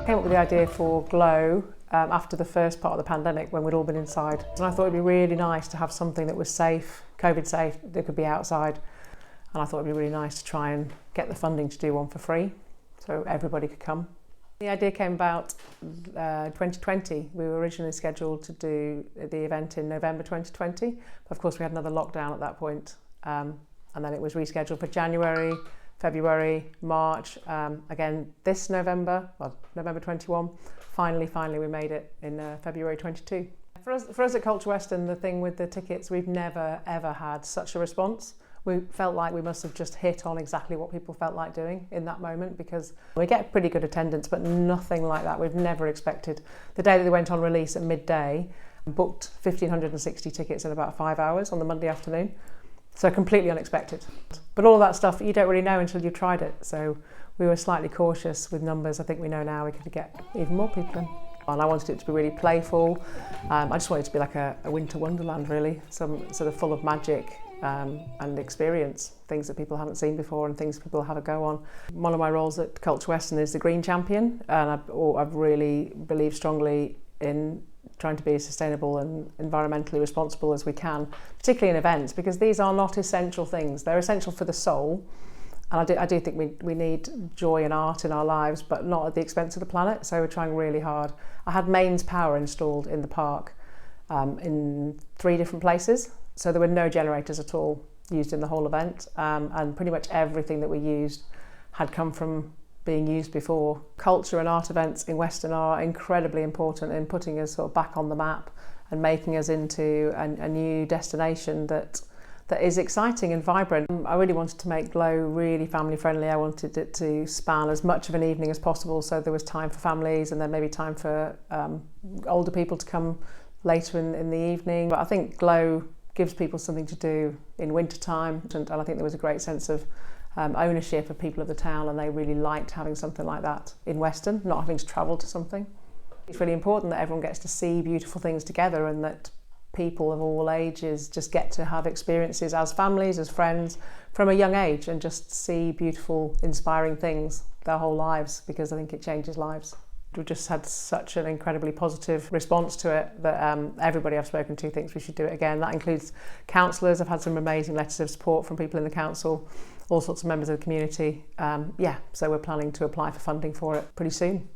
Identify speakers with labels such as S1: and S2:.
S1: came up with the idea for GLOW after the first part of the pandemic when we'd all been inside. And I thought it'd be really nice to have something that was safe, COVID safe, that could be outside. And I thought it'd be really nice to try and get the funding to do one for free so everybody could come. The idea came about 2020. We were originally scheduled to do the event in November 2020, but of course we had another lockdown at that point. And then it was rescheduled for January, February, March, again this November, well, November 21. Finally we made it in February 22. For us at Culture Weston, the thing with the tickets, we've never ever had such a response. We felt like we must have just hit on exactly what people felt like doing in that moment, because we get pretty good attendance, but nothing like that. We've never expected. The day that they went on release at midday, booked 1,560 tickets in about 5 hours on the Monday afternoon. So completely unexpected. But all of that stuff you don't really know until you've tried it. So we were slightly cautious with numbers. I think we know now we could get even more people in. And I wanted it to be really playful. I just wanted it to be like a winter wonderland, really. Some sort of full of magic and experience, things that people haven't seen before and things people have a go on. One of my roles at Culture Weston is the Green Champion, and I've really believed strongly in trying to be as sustainable and environmentally responsible as we can, particularly in events, because these are not essential things. They're essential for the soul, and I do think we need joy and art in our lives, but not at the expense of the planet, so we're trying really hard. I had mains power installed in the park in 3 different places, so there were no generators at all used in the whole event, and pretty much everything that we used had come from being used before. Culture and art events in Weston are incredibly important in putting us sort of back on the map and making us into a new destination that is exciting and vibrant. I really wanted to make GLOW really family friendly. I wanted it to span as much of an evening as possible, so there was time for families and then maybe time for older people to come later in the evening. But I think GLOW gives people something to do in winter time, and I think there was a great sense of ownership of people of the town, and they really liked having something like that in Weston, not having to travel to something. It's really important that everyone gets to see beautiful things together, and that people of all ages just get to have experiences as families, as friends, from a young age, and just see beautiful, inspiring things their whole lives, because I think it changes lives. We've just had such an incredibly positive response to it that everybody I've spoken to thinks we should do it again. That includes councillors. I've had some amazing letters of support from people in the council, all sorts of members of the community. So we're planning to apply for funding for it pretty soon.